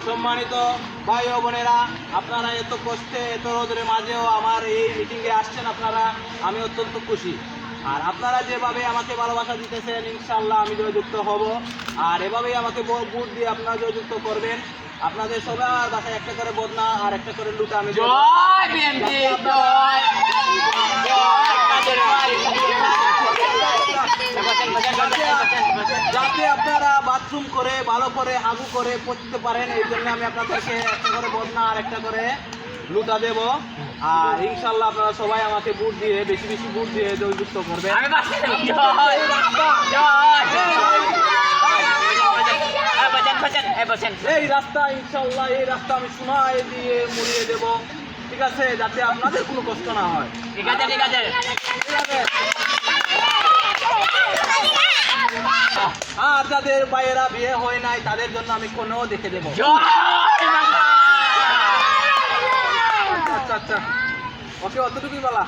সম্মানিত ভাই ও বোনেরা, আপনারা এত কষ্টে এত রোদের মাঝেও আমার এই মিটিংয়ে আসছেন আপনারা, আমি অত্যন্ত খুশি। আর আপনারা যেভাবে আমাকে ভালোবাসা দিতেছেন, ইনশাআল্লাহ আমি জয়যুক্ত হব। আর এভাবেই আমাকে ভোট দিয়ে আপনারা জয়যুক্ত করবেন। আপনাদের সবার বাসায় একটা করে বদনা আর একটা করে লুটা আমি দেব। যাতে আপনারা বাথরুম করে ভালো করে হাগু করে পড়তে পারেন, এই জন্য আমি আপনাদেরকে একটা করে বদনা আর একটা করে লুটা দেব। আর ইনশাল্লাহ আপনারা সবাই আমাকে ভোট দিয়ে বেশি বেশি ভোট দিয়ে জয়যুক্ত করবেন। এই রাস্তা ইনশাল্লাহ এই রাস্তা আমি সোনায় দিয়ে মুড়িয়ে দেব, ঠিক আছে, যাতে আপনাদের কোনো কষ্ট না হয়। ঠিক আছে, ঠিক আছে, ঠিক আছে। আর যাদের ভাইয়েরা বিয়ে হয় নাই তাদের জন্য আমি কোনেও দেখে দেবো। আচ্ছা আচ্ছা, ওকে, অতটুকুই বলা।